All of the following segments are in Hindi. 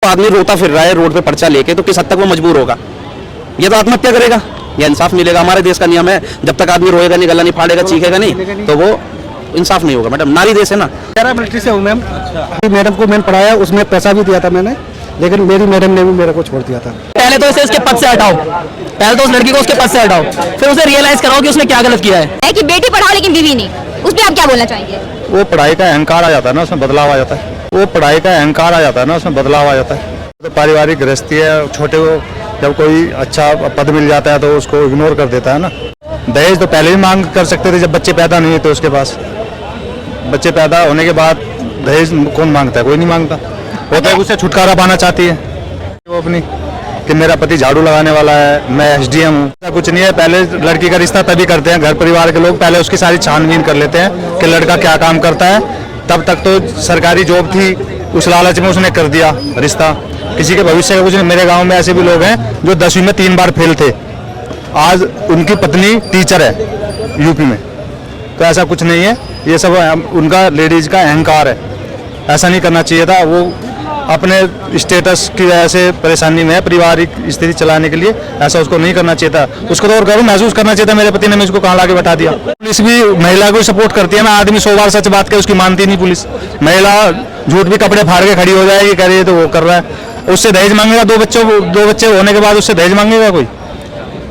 आदमी रोता फिर रहा है रोड पे पर्चा लेके, तो किस हद तक वो मजबूर होगा? ये तो आत्महत्या करेगा, ये इंसाफ मिलेगा। हमारे देश का नियम है, जब तक आदमी रोएगा नहीं, गला नहीं फाड़ेगा, चीखेगा नहीं, तो वो इंसाफ नहीं होगा। मैडम नारी देश है ना। मिलिट्री से हूँ मैम। मैडम को मैंने पढ़ाया, उसमें पैसा भी दिया था मैंने, लेकिन मेरी मैडम ने भी मेरे को छोड़ दिया था। पहले तो इसे उसके पद से हटाओ, पहले तो उस लड़की को उसके पद से हटाओ, फिर उसे रियलाइज कराओ कि उसने क्या गलत किया है कि बेटी पढ़ाओ लेकिन बीवी नहीं। उस पर आप क्या बोलना चाहेंगे? वो पढ़ाई का अहंकार आ जाता है ना, उसमें बदलाव आ जाता है। वो पढ़ाई का अहंकार आ जाता है ना, उसमें बदलाव आ जाता है। तो पारिवारिक गृहस्थी है, छोटे को जब कोई अच्छा पद मिल जाता है तो उसको इग्नोर कर देता है ना। दहेज तो पहले ही मांग कर सकते थे, जब बच्चे पैदा नहीं थे उसके पास। बच्चे पैदा होने के बाद दहेज कौन मांगता है? कोई नहीं मांगता। होता है उससे छुटकारा पाना चाहती है वो अपनी, कि मेरा पति झाड़ू लगाने वाला है, मैं SDM हूँ। ऐसा कुछ नहीं है। पहले लड़की का रिश्ता तभी करते हैं घर परिवार के लोग, पहले उसकी सारी छानबीन कर लेते हैं कि लड़का क्या काम करता है। तब तक तो सरकारी जॉब थी, उस लालच में उसने कर दिया रिश्ता। किसी के भविष्य का कुछ नहीं। मेरे गांव में ऐसे भी लोग हैं जो 10वीं में 3 बार फेल थे, आज उनकी पत्नी टीचर है यूपी में। तो ऐसा कुछ नहीं है, ये सब उनका लेडीज का अहंकार है। ऐसा नहीं करना चाहिए था। वो अपने स्टेटस की वजह से परेशानी में है, पारिवारिक स्थिति चलाने के लिए ऐसा उसको नहीं करना चाहिए था। उसको तो और गर्व महसूस करना चाहिए था, मेरे पति ने मुझको कहाँ लाके बैठा दिया। पुलिस भी महिला को सपोर्ट करती है ना। आदमी 100 बार सच बात करे, उसकी मानती नहीं पुलिस। महिला झूठ भी कपड़े फाड़ के खड़ी हो जाएगी, कह रही है तो वो कर रहा है। उससे दहेज मांगेगा, दो बच्चे होने के बाद उससे दहेज मांगेगा कोई?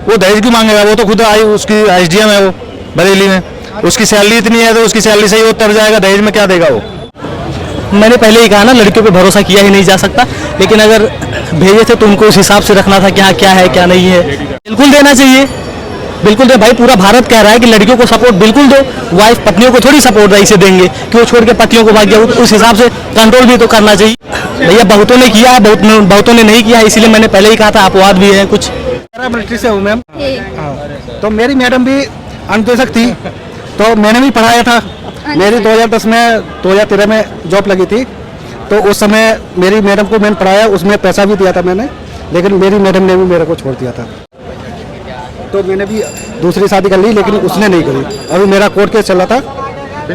वो दहेज क्यों मांगेगा? वो तो खुद उसकी SDM है वो बरेली में। उसकी सैलरी इतनी है तो उसकी सैलरी से ही वो तर जाएगा, दहेज में क्या देगा वो? मैंने पहले ही कहा ना, लड़कियों पे भरोसा किया ही नहीं जा सकता, लेकिन अगर भेजे थे तो उनको उस हिसाब से रखना था कि हाँ क्या है क्या नहीं है। बिल्कुल देना चाहिए, बिल्कुल दे भाई। पूरा भारत कह रहा है कि लड़कियों को सपोर्ट बिल्कुल दो। वाइफ पत्नियों को थोड़ी सपोर्ट ऐसे देंगे कि वो छोड़ के पतियों को भाग गया। उस हिसाब से कंट्रोल भी तो करना चाहिए भैया। बहुतों ने किया है, बहुतों ने नहीं किया, इसीलिए मैंने पहले ही कहा था अपवाद भी है कुछ। मिलिट्री से हूँ मैम। तो मेरी मैडम भी अनुदेशक थी, तो मैंने भी पढ़ाया था। मेरी 2013 में जॉब लगी थी, तो उस समय मेरी मैडम को मैंने पढ़ाया, उसमें पैसा भी दिया था मैंने, लेकिन मेरी मैडम ने भी मेरे को छोड़ दिया था। तो मैंने भी दूसरी शादी कर ली, लेकिन उसने नहीं करी। अभी मेरा कोर्ट केस चल रहा था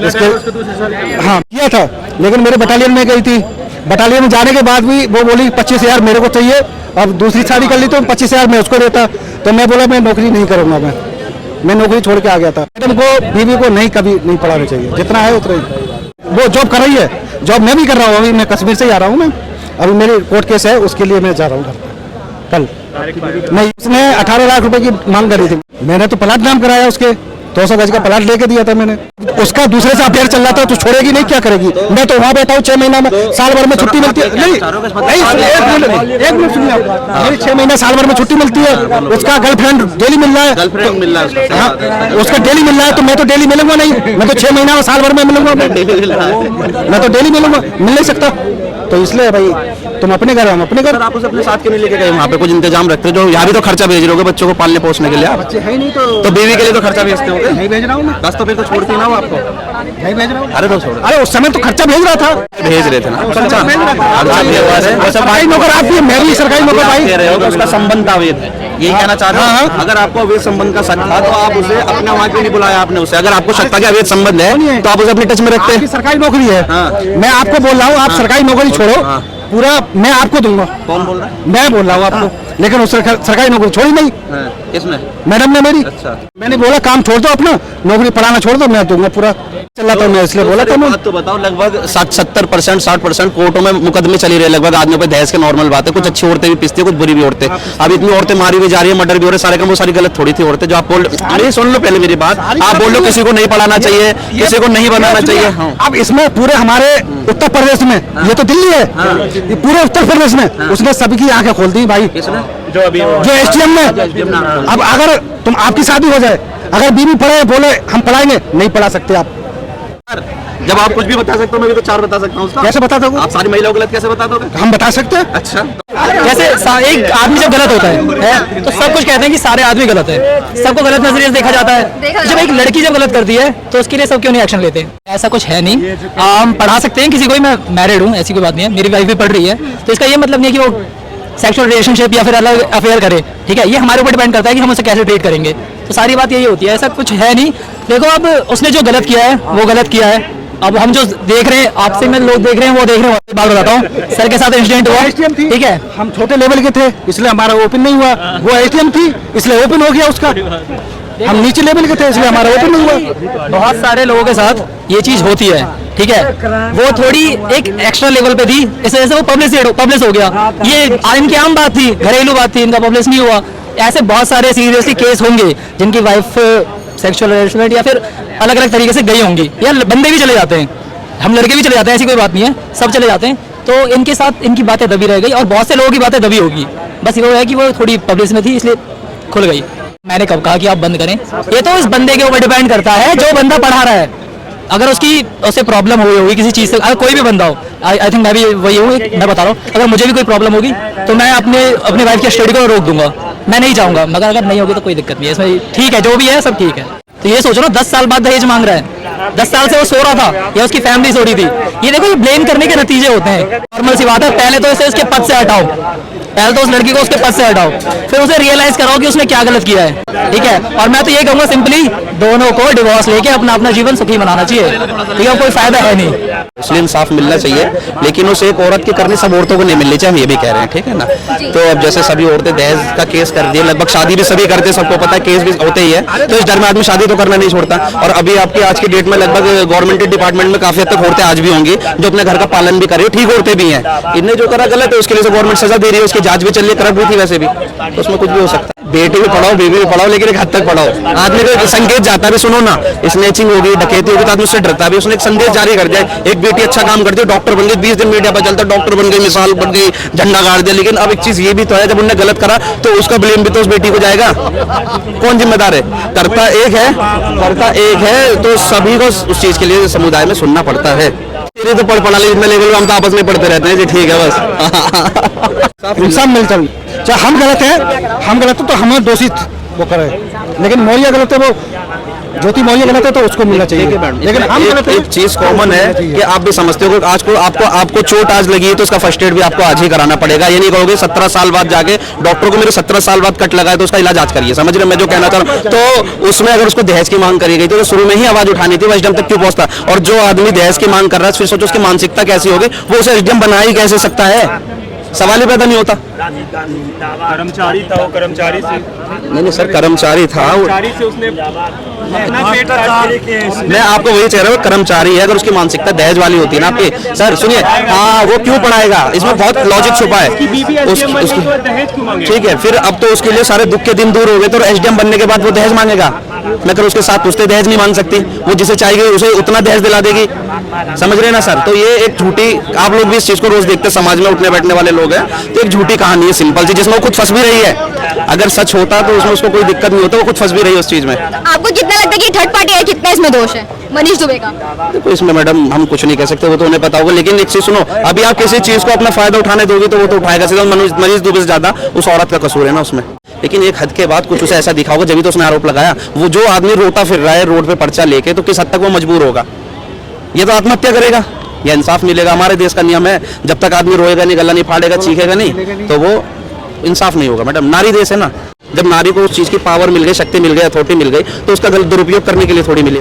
उसके। हाँ किया था, लेकिन मेरे बटालियन में गई थी। बटालियन में जाने के बाद भी वो बोली 25,000 मेरे को चाहिए। अब दूसरी शादी कर ली तो 25,000 मैं उसको देता। तो मैं बोला मैं नौकरी नहीं करूँगा, मैं नौकरी छोड़ के आ गया था। मैडम को बीवी को नहीं कभी नहीं पढ़ाना चाहिए, जितना है उतना ही। वो जॉब कर रही है, जॉब मैं भी कर रहा हूँ। अभी मैं कश्मीर से ही आ रहा हूँ मैं। अभी मेरी कोर्ट केस है, उसके लिए मैं जा रहा हूँ घर कल। नहीं, उसने 18 लाख रुपए की मांग करी थी। मैंने तो प्लाट नाम कराया, उसके 200 गज का प्लाट लेके दिया था मैंने। उसका दूसरे से अफेयर चल रहा था, तो छोड़ेगी नहीं, क्या करेगी? मैं तो वहाँ बैठा हूँ 6 महीना में, साल भर में छुट्टी मिलती है। नहीं, एक मिनट सुनिए, मेरी 6 महीना साल भर में छुट्टी मिलती है। उसका गर्लफ्रेंड डेली मिल रहा है, उसका डेली मिल रहा है, तो मैं तो डेली मिलूंगा नहीं। मैं तो 6 महीना में साल भर में मिलूंगा, मैं तो डेली मिलूंगा, मिल नहीं सकता। तो इसलिए भाई तुम अपने घर, हम अपने घर। आप उसे अपने साथ के लिए लेके गए, वहाँ पे कुछ इंतजाम रखते हो? जो यहाँ भी तो खर्चा भेज रहे हो बच्चों को पालने पोसने के लिए। बच्चे है नहीं तो बीवी के लिए तो खर्चा भेजते हो? नहीं भेज रहा हूँ मैं। बस तो फिर तो छोड़ती ना वो आपको? नहीं भेज रहा हूँ। अरे तो छोड़। अरे उस समय तो खर्चा भेज रहा था, भेज रहे थे ना। सरकारी नौकर आप भी, मैं भी सरकारी नौकर भाई। कह रहे हो कि उसका संबंध था अवैध, यही कहना चाह रहे हो? अगर आपको अवैध संबंध का शक था तो आप उसे अपने वहाँ क्यों नहीं बुलाया आपने उसे? अगर आपको शक था कि अवैध संबंध है तो आप उसे अपने टच में रखते हैं। सरकारी नौकरी है, मैं आपको बोल रहा हूँ, आप सरकारी नौकरी छोड़ो, पूरा मैं आपको दूंगा। कौन बोल रहा है? मैं बोल रहा हूँ आपको, लेकिन उस सरकारी नौकरी छोड़ी नहीं। किसने? मैडम ने मेरी। अच्छा। मैंने बोला काम छोड़ दो अपना, नौकरी पढ़ाना छोड़ दो, मैं दूंगा पूरा। चल रहा था मैं, इसलिए बोला था मैं। बात तो बताओ, लगभग 70% 60% कोर्टों में मुकदमे चली रहे लगभग आदमियों पे दहेज के। नॉर्मल बात है, कुछ अच्छी औरतें भी पिसती है, कुछ बुरी भी औरतें। अब इतनी औरतें मारी भी जा रही है, मर्डर भी हो रहे, सारे काम वो सारी गलत थोड़ी थी औरतें जो आप बोल। अरे सुन लो पहले मेरी बात। आप बोल लो किसी को नहीं पढ़ाना चाहिए, किसी को नहीं बनाना चाहिए। अब इसमें पूरे हमारे उत्तर प्रदेश में, ये तो दिल्ली है, ये पूरे उत्तर प्रदेश में उसने सबकी आंखें खोल दी भाई। जो SDM में। अब अगर तुम, आपकी शादी हो जाए, अगर बीवी पढ़े बोले हम पढ़ाएंगे, नहीं पढ़ा सकते आप। जब आप कुछ भी बता सकते हो, मैं भी तो 4 बता सकता हूँ। कैसे बता दोगे? आप सारी महिलाओं को गलत कैसे बता दोगे? हम बता सकते हैं। अच्छा, जैसे एक आदमी जब गलत होता है तो सब कुछ कहते हैं कि सारे आदमी गलत है, सबको गलत नजरिए से देखा जाता है। जब एक लड़की जब गलत करती है तो उसके लिए सब क्यों नहीं एक्शन लेते? ऐसा कुछ है नहीं। हम पढ़ा सकते हैं किसी को, मैं मैरिड हूँ, ऐसी कोई बात नहीं है, मेरी वाइफ भी पढ़ रही है, तो इसका ये मतलब नहीं है कि वो सेक्सुअल रिलेशनशिप या फिर अलग अफेयर करे। ठीक है, ये हमारे ऊपर डिपेंड करता है कि हम उसे कैसे ट्रीट करेंगे। तो सारी बात यही होती है, ऐसा कुछ है नहीं। देखो अब उसने जो गलत किया है वो गलत किया है, अब हम जो देख रहे हैं आपसे में लोग देख रहे हैं वो देख रहे हैं, बात बताता हूँ सर के साथ इंसिडेंट हुआ, एसटीएम थी, ठीक है, हम छोटे लेवल के थे इसलिए हमारा ओपन नहीं हुआ, वो एसटीएम थी इसलिए ओपन हो गया उसका, हम नीचे लेवल के थे इसलिए हमारा ओपन नहीं हुआ। बहुत सारे लोगों के साथ ये चीज होती है, ठीक है, वो थोड़ी एक एक्स्ट्रा लेवल पे थी, इस वजह से वो पब्लिश हो गया, ये इनकी आम बात थी, घरेलू बात थी, इनका पब्लिश नहीं हुआ। ऐसे बहुत सारे सीरियसली केस होंगे जिनकी वाइफ सेक्सुअल हरेसमेंट या फिर अलग अलग तरीके से गई होंगी, या बंदे भी चले जाते हैं, हम लड़के भी चले जाते हैं, ऐसी कोई बात नहीं है, सब चले जाते हैं, तो इनके साथ इनकी बातें दबी रह गई और बहुत से लोगों की बातें दबी होगी, बस वो है कि वो थोड़ी पब्लिश में थी इसलिए खुल गई। मैंने कब कहा कि आप बंद करें, ये तो इस बंदे के ऊपर डिपेंड करता है जो बंदा पढ़ा रहा है, अगर उससे प्रॉब्लम हुई होगी किसी चीज़ से, अगर कोई भी बंदा हो, आई थिंक मैं भी वही हूँ, मैं बता रहा हूँ, अगर मुझे भी कोई प्रॉब्लम होगी तो मैं अपनी वाइफ की स्टडी को रोक दूंगा, मैं नहीं चाहूँगा, मगर अगर नहीं होगी तो कोई दिक्कत नहीं है इसमें, ठीक है जो भी है सब ठीक है। तो ये सोचो ना 10 साल बाद दहेज मांग रहा है, 10 साल से वो सो रहा था या उसकी फैमिली सो रही थी, ये देखो ये ब्लेम करने के नतीजे होते हैं, नॉर्मल सी बात है, पहले तो इसे उसके पद से हटाओ, पहले तो उस लड़की को उसके पद से हटाओ, फिर उसे रियलाइज कराओ कि उसने क्या गलत किया है, ठीक है, और मैं तो ये कहूँगा सिंपली दोनों को डिवोर्स लेके अपना जीवन सुखी बनाना चाहिए, ठीक है, कोई फायदा है नहीं, इसलिए इंसाफ मिलना चाहिए, लेकिन उस एक औरत की करनी सब औरतों को नहीं मिलनी चाहिए, हम ये भी कह रहे हैं, ठीक है ना। तो अब जैसे सभी औरतें दहेज का केस कर दिए, लगभग शादी भी सभी करते हैं, सबको पता है, केस भी होते ही है, तो इस डर में आदमी शादी तो करना नहीं छोड़ता। और अभी आपकी आज की डेट में लगभग गवर्नमेंट डिपार्टमेंट में काफी हद तक औरतें आज भी होंगी जो अपने घर का पालन भी कर रही है, ठीक औरतें भी हैं, इनने जो करा गलत है उसके लिए गवर्नमेंट सजा दे रही है, उसकी जांच भी चल रही है, करप्ट भी थी वैसे भी, तो उसमें कुछ भी हो सकता है। बेटी भी पढ़ाओ, बीवी भी पढ़ाओ, लेकिन एक हद तक पढ़ाओ। आदमी को संकेत जाता भी, सुनो ना, स्नैचिंग होगी, डकैती होगी तो आदमी उससे डरता भी, उसने एक संदेश जारी कर दिया, एक बेटी अच्छा काम करती है, डॉक्टर बन गई, 20 दिन मीडिया पर चलता, डॉक्टर बन गई, मिसाल बन गई, झंडा गाड़ दिया। लेकिन अब एक चीज ये भी तो है, जब उन्होंने गलत करा तो उसका ब्लेम भी तो उस बेटी को जाएगा, कौन जिम्मेदार है? करता एक है, तो सभी को उस चीज के लिए समुदाय में सुनना पड़ता है। तेरे तो पढ़ा जितना लेवल हम तो आपस में पढ़ते रहते हैं जी, ठीक है बस। इंसान मिलकर चाहे हम गलत है तो हमें दोषी वो करे, लेकिन मौर्य गलत है, वो ज्योति मौर्य गलत है तो उसको मिलना चाहिए, लेकिन हम गलत है। एक चीज कॉमन है कि आप भी समझते हो, आज को आपको चोट आज लगी है तो उसका फर्स्ट एड भी आपको आज ही कराना पड़ेगा, ये नहीं कहोगे 17 साल बाद जाके डॉक्टर को मेरे 17 साल बाद कट लगा है तो उसका इलाज आज करिए, समझ रहे मैं जो कहना चाह रहा हूँ। तो उसमें अगर उसको दहेज की मांग करी गई तो शुरू में ही आवाज उठानी थी, वो एसडीएम तक क्यों पहुंचता? और जो आदमी दहेज की मांग कर रहा है फिर सोचो उसकी मानसिकता कैसी होगी, वो उसे एसडीएम बना ही कैसे सकता है, सवाल ही पैदा नहीं होता। कर्मचारी था, वो कर्मचारी से नहीं सर, कर्मचारी था, से उसने अपना पेट मैं आपको वही कह रहा हूँ, कर्मचारी है, अगर उसकी मानसिकता दहेज वाली होती है ना आपकी, सर सुनिए, हाँ वो क्यों पढ़ाएगा, इसमें बहुत लॉजिक छुपा है, ठीक है, फिर अब तो उसके लिए सारे दुख के दिन दूर हो गए, तो एसडीएम बनने के बाद वो दहेज मांगेगा, मैं कर उसके साथ पूछते दहेज नहीं मांग सकती, वो जिसे चाहिए उसे उतना दहेज दिला देगी, समझ रहे ना सर। तो ये एक झूठी, आप लोग भी इस चीज को रोज देखते हैं, समाज में उठने बैठने वाले लोग हैं, तो एक झूठी कहानी है सिंपल सी, जिसमें वो खुद फंस भी रही है, अगर सच होता तो उसमें उसको कोई दिक्कत नहीं होता, वो खुद फंस भी रही है उस चीज में। आपको कितना लगता है कि थर्ड पार्टी है, कितना इसमें दोष है मनीष दुबे का? देखो इसमें मैडम हम कुछ नहीं कह सकते, वो तो उन्हें पता होगा, लेकिन एक चीज सुनो, अभी आप किसी चीज को अपना फायदा उठाने दोगे तो वो तो उठाएगा, सीधा मनीष दुबे से ज्यादा उस औरत का कसूर है ना उसमें, लेकिन एक हद के बाद कुछ उसे ऐसा दिखा होगा जब तो उसने आरोप लगाया। वो जो आदमी रोता फिर रहा है रोड पे पर्चा लेके, तो किस हद तक वो मजबूर होगा? ये तो आत्महत्या करेगा, या इंसाफ मिलेगा? हमारे देश का नियम है, जब तक आदमी रोएगा नहीं, गला नहीं फाड़ेगा, चीखेगा नहीं, तो वो इंसाफ नहीं होगा। मैडम नारी देश है ना, जब नारी को उस चीज की पावर मिल गई, शक्ति मिल गई, अथॉरिटी मिल गई, तो उसका गलत दुरुपयोग करने के लिए थोड़ी मिली।